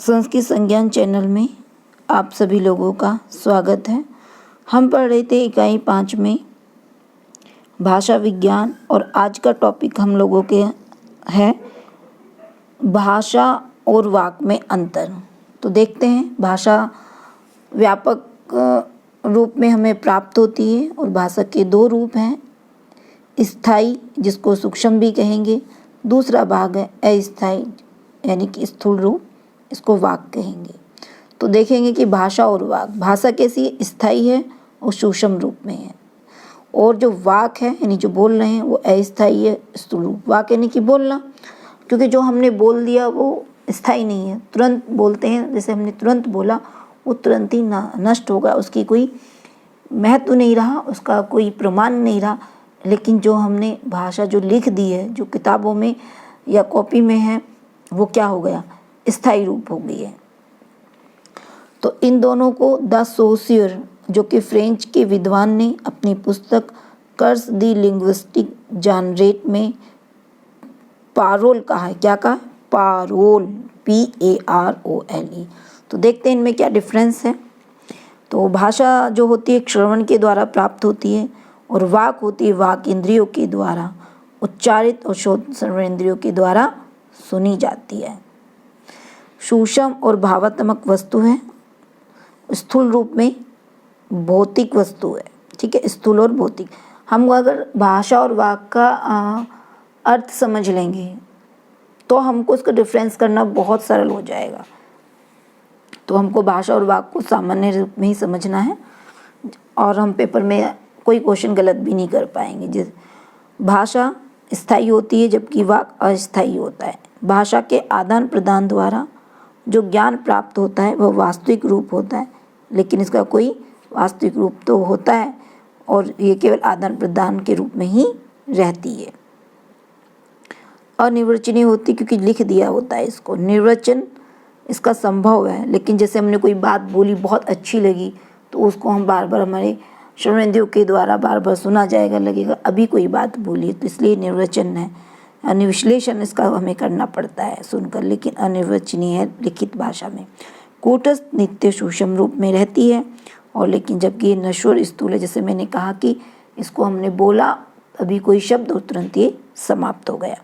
संस्कृत संज्ञान चैनल में आप सभी लोगों का स्वागत है। हम पढ़ रहे थे इकाई 5 में भाषा विज्ञान और आज का टॉपिक हम लोगों के है भाषा और वाक में अंतर। तो देखते हैं, भाषा व्यापक रूप में हमें प्राप्त होती है और भाषा के दो रूप हैं, स्थायी जिसको सूक्ष्म भी कहेंगे, दूसरा भाग है अस्थायी यानी कि स्थूल रूप, इसको वाक कहेंगे। तो देखेंगे कि भाषा और वाक, भाषा कैसी है, स्थायी है और सूक्ष्म रूप में है, और जो वाक है यानी जो बोल रहे हैं वो अस्थायी है, स्थूल रूप। वाक यानी कि बोलना, क्योंकि जो हमने बोल दिया वो स्थायी नहीं है, तुरंत बोलते हैं, जैसे हमने तुरंत बोला वो तुरंत ही नष्ट होगा, उसकी कोई महत्व नहीं रहा, उसका कोई प्रमाण नहीं रहा। लेकिन जो हमने भाषा जो लिख दी है, जो किताबों में या कॉपी में है, वो क्या हो गया, स्थायी रूप हो गई है। तो इन दोनों को द सोसियर, जो कि फ्रेंच के विद्वान ने अपनी पुस्तक कर्स दी लिंग्विस्टिक जानरेट में पारोल कहा है। क्या कहा? पारोल, PAROLE। तो देखते हैं इनमें क्या डिफरेंस है। तो भाषा जो होती है श्रवण के द्वारा प्राप्त होती है और वाक होती है वाक इंद्रियों के द्वारा उच्चारित और शोध सर्वेंद्रियों के द्वारा सुनी जाती है। सूक्ष्म और भावात्मक वस्तु है, स्थूल रूप में भौतिक वस्तु है। ठीक है, स्थूल और भौतिक। हम अगर भाषा और वाक का अर्थ समझ लेंगे तो हमको उसका डिफरेंस करना बहुत सरल हो जाएगा। तो हमको भाषा और वाक को सामान्य रूप में ही समझना है और हम पेपर में कोई क्वेश्चन गलत भी नहीं कर पाएंगे। जिस भाषा स्थायी होती है जबकि वाक अस्थायी होता है। भाषा के आदान प्रदान द्वारा जो ज्ञान प्राप्त होता है वह वास्तविक रूप होता है, लेकिन इसका कोई वास्तविक रूप तो होता है और ये केवल आदान प्रदान के रूप में ही रहती है। अनिर्वचनीय होती क्योंकि लिख दिया होता है इसको। निर्वचन इसका संभव है, लेकिन जैसे हमने कोई बात बोली, बहुत अच्छी लगी, तो उसको हम बार बार हमारे श्रवणेंद्रियों के द्वारा बार बार सुना जाएगा, लगेगा अभी कोई बात बोली, तो इसलिए निर्वचन है। विश्लेषण इसका हमें करना पड़ता है सुनकर, लेकिन अनिर्वचनीय है लिखित भाषा में। कूटस्थ नित्य सूक्ष्म रूप में रहती है, और लेकिन जबकि ये नश्वर स्थूल है, जैसे मैंने कहा कि इसको हमने बोला अभी कोई शब्द और तुरंत ये समाप्त हो गया।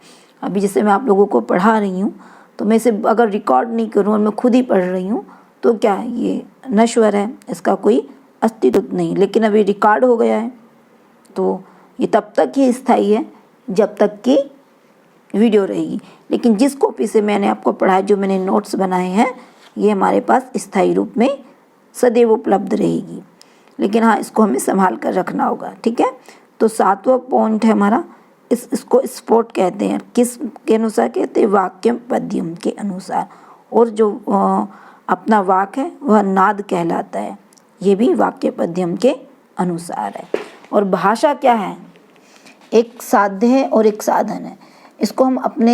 अभी जैसे मैं आप लोगों को पढ़ा रही हूँ, तो मैं इसे अगर रिकॉर्ड नहीं करूँ और मैं खुद ही पढ़ रही हूँ तो क्या है, ये नश्वर है, इसका कोई अस्तित्व नहीं। लेकिन अभी रिकॉर्ड हो गया है तो ये तब तक ही स्थायी है जब तक कि वीडियो रहेगी। लेकिन जिस कॉपी से मैंने आपको पढ़ाया, जो मैंने नोट्स बनाए हैं, ये हमारे पास स्थायी रूप में सदैव उपलब्ध रहेगी। लेकिन हाँ, इसको हमें संभाल कर रखना होगा। ठीक है, तो 7वां पॉइंट है हमारा, इसको स्पोर्ट कहते हैं। किस के अनुसार कहते हैं? वाक्यम पद्यम के अनुसार। और जो अपना वाक है वह नाद कहलाता है, ये भी वाक्य पद्यम के अनुसार है। और भाषा क्या है? एक साध्य है और एक साधन है। इसको हम अपने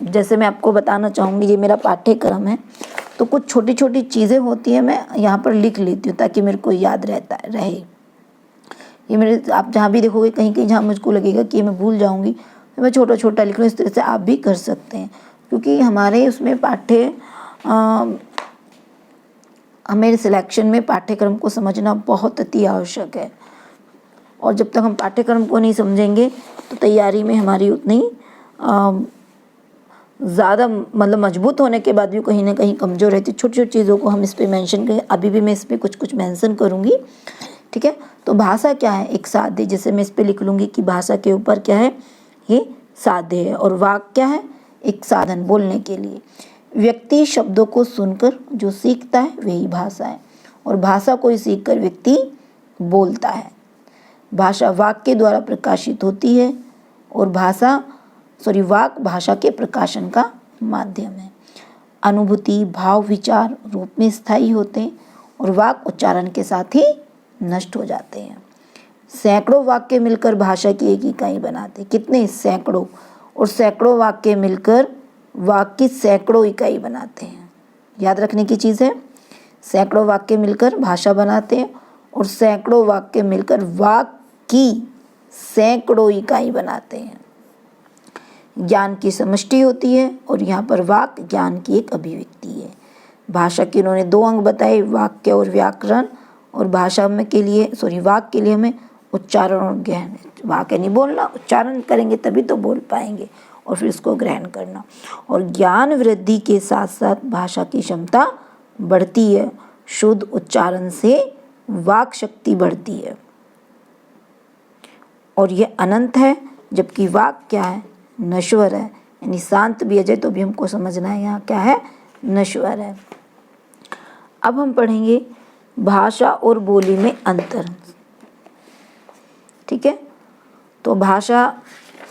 जैसे मैं आपको बताना चाहूँगी, ये मेरा पाठ्यक्रम है, तो कुछ छोटी छोटी चीज़ें होती हैं, मैं यहाँ पर लिख लेती हूँ ताकि मेरे को याद रहे। ये मेरे, आप जहाँ भी देखोगे कहीं कहीं जहाँ मुझको लगेगा कि मैं भूल जाऊँगी, तो मैं छोटा छोटा लिख लूँ। इस तरह से आप भी कर सकते हैं, क्योंकि हमारे उसमें हमारे सिलेक्शन में पाठ्यक्रम को समझना बहुत अति आवश्यक है। और जब तक हम पाठ्यक्रम को नहीं समझेंगे तो तैयारी में हमारी उतनी ज़्यादा मतलब मजबूत होने के बाद भी कहीं ना कहीं कमज़ोर रहती। छोटी छोटी चीज़ों को हम इस पर मेंशन करें, अभी भी मैं इस पर कुछ कुछ मेंशन करूँगी। ठीक है, तो भाषा क्या है? एक साध्य, जैसे मैं इस पर लिख लूँगी कि भाषा के ऊपर क्या है, ये साध्य है। और वाक क्या है? एक साधन बोलने के लिए। व्यक्ति शब्दों को सुनकर जो सीखता है वही भाषा है, और भाषा को ही सीखकर व्यक्ति बोलता है। भाषा वाक के द्वारा प्रकाशित होती है और वाक भाषा के प्रकाशन का माध्यम है। अनुभूति, भाव, विचार रूप में स्थायी होते हैं और वाक उच्चारण के साथ ही नष्ट हो जाते हैं। सैकड़ों वाक्य मिलकर भाषा की एक इकाई बनाते हैं। कितने? सैकड़ों। और सैकड़ों वाक्य मिलकर वाक की सैकड़ों इकाई बनाते हैं। याद रखने की चीज़ है, सैकड़ों वाक्य मिलकर भाषा बनाते हैं और सैकड़ों वाक्य मिलकर वाक की सैकड़ों इकाई बनाते हैं। ज्ञान की समष्टि होती है और यहाँ पर वाक ज्ञान की एक अभिव्यक्ति है। भाषा के उन्होंने 2 अंग बताए, वाक्य और व्याकरण। और भाषा में के लिए वाक्य के लिए हमें उच्चारण और ज्ञान, वाक्य नहीं बोलना, उच्चारण करेंगे तभी तो बोल पाएंगे, और फिर इसको ग्रहण करना। और ज्ञान वृद्धि के साथ साथ भाषा की क्षमता बढ़ती है। शुद्ध उच्चारण से वाक शक्ति बढ़ती है और ये अनंत है, जबकि वाक क्या है, नश्वर है, यानी शांत भी आ जाए तो भी हमको समझना है यहाँ क्या है, नश्वर है। अब हम पढ़ेंगे भाषा और बोली में अंतर। ठीक है, तो भाषा,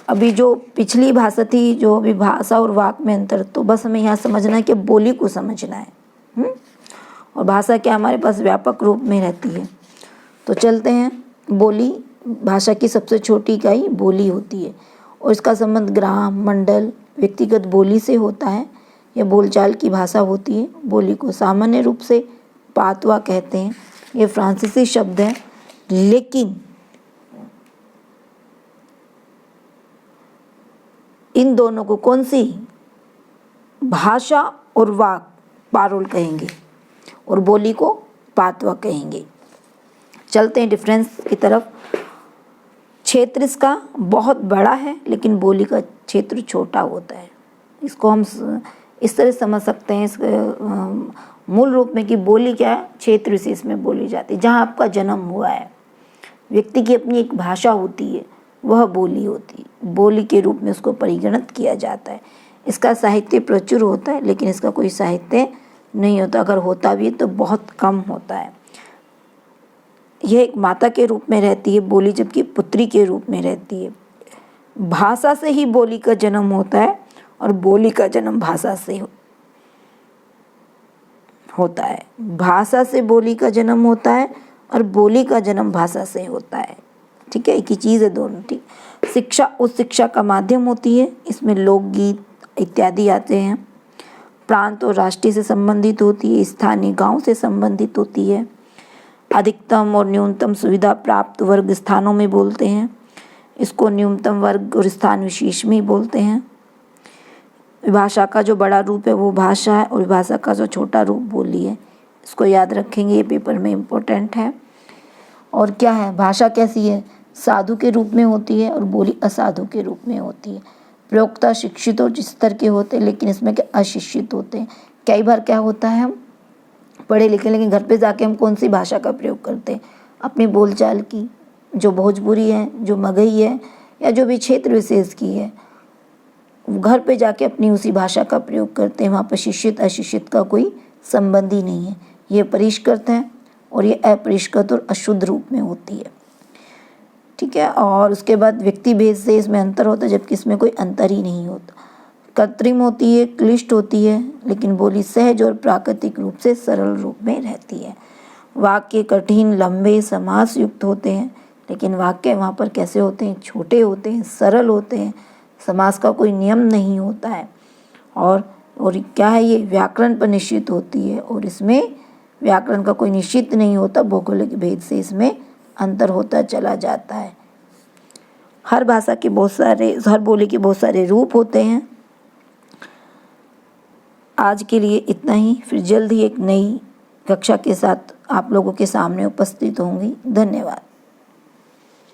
अभी जो पिछली भाषा थी, जो अभी भाषा और वाक में अंतर, तो बस हमें यहाँ समझना है कि बोली को समझना है। और भाषा क्या हमारे पास व्यापक रूप में रहती है। तो चलते हैं, बोली, भाषा की सबसे छोटी इकाई बोली होती है और इसका संबंध ग्राम, मंडल, व्यक्तिगत बोली से होता है। यह बोलचाल की भाषा होती है। बोली को सामान्य रूप से पातवा कहते हैं। ये फ्रांसीसी शब्द है, लेकिन इन दोनों को कौन सी, भाषा और वाक पारोल कहेंगे और बोली को पातवा कहेंगे। चलते हैं डिफरेंस की तरफ। क्षेत्र इसका बहुत बड़ा है, लेकिन बोली का क्षेत्र छोटा होता है। इसको हम इस तरह समझ सकते हैं, इसके मूल रूप में कि बोली क्या है, क्षेत्र विशेष में बोली जाती है, जहाँ आपका जन्म हुआ है। व्यक्ति की अपनी एक भाषा होती है, वह बोली होती है। बोली के रूप में उसको परिगणित किया जाता है। इसका साहित्य प्रचुर होता है, लेकिन इसका कोई साहित्य नहीं होता। अगर होता भी है तो बहुत कम होता है। यह एक माता के रूप में रहती है बोली, जबकि पुत्री के रूप में रहती है। भाषा से ही बोली का जन्म होता है और बोली का जन्म भाषा से होता है। भाषा से बोली का जन्म होता है और बोली का जन्म भाषा से होता है। ठीक है, एक ही चीज़ है दोनों। ठीक, शिक्षा उस शिक्षा का माध्यम होती है। इसमें लोकगीत इत्यादि आते हैं। प्रांत और राष्ट्रीय से संबंधित होती है, स्थानीय गांव से संबंधित होती है। अधिकतम और न्यूनतम सुविधा प्राप्त वर्ग स्थानों में बोलते हैं। इसको न्यूनतम वर्ग और स्थान विशेष में बोलते हैं। भाषा का जो बड़ा रूप है वो भाषा है और भाषा का जो छोटा रूप बोली है। इसको याद रखेंगे, ये पेपर में इम्पोर्टेंट है। और क्या है, भाषा कैसी है, साधु के रूप में होती है और बोली असाधु के रूप में होती है। प्रयोक्ता शिक्षित और स्तर के होते हैं, लेकिन इसमें क्या अशिक्षित होते हैं। कई बार क्या होता है, हम पढ़े लिखे लेकिन घर पे जाके हम कौन सी भाषा का प्रयोग करते हैं, अपनी बोलचाल की, जो भोजपुरी है, जो मगही है, या जो भी क्षेत्र विशेष की है, घर पे जाके अपनी उसी भाषा का प्रयोग करते हैं। वहाँ पर शिक्षित अशिक्षित का कोई संबंध ही नहीं है। ये परिष्कृत है और ये अपरिष्कृत और अशुद्ध रूप में होती है। ठीक है, और उसके बाद व्यक्ति भेद से इसमें अंतर होता है, जबकि इसमें कोई अंतर ही नहीं होता। कृत्रिम होती है, क्लिष्ट होती है, लेकिन बोली सहज और प्राकृतिक रूप से सरल रूप में रहती है। वाक्य कठिन, लंबे, समास युक्त होते हैं, लेकिन वाक्य वहाँ पर कैसे होते हैं, छोटे होते हैं, सरल होते हैं। समास का कोई नियम नहीं होता है। और क्या है, ये व्याकरण पर निश्चित होती है और इसमें व्याकरण का कोई निश्चित नहीं होता। भौगोलिक भेद से इसमें अंतर होता चला जाता है। हर भाषा के हर बोली के बहुत सारे रूप होते हैं। आज के लिए इतना ही, फिर जल्द ही एक नई कक्षा के साथ आप लोगों के सामने उपस्थित होंगी। धन्यवाद।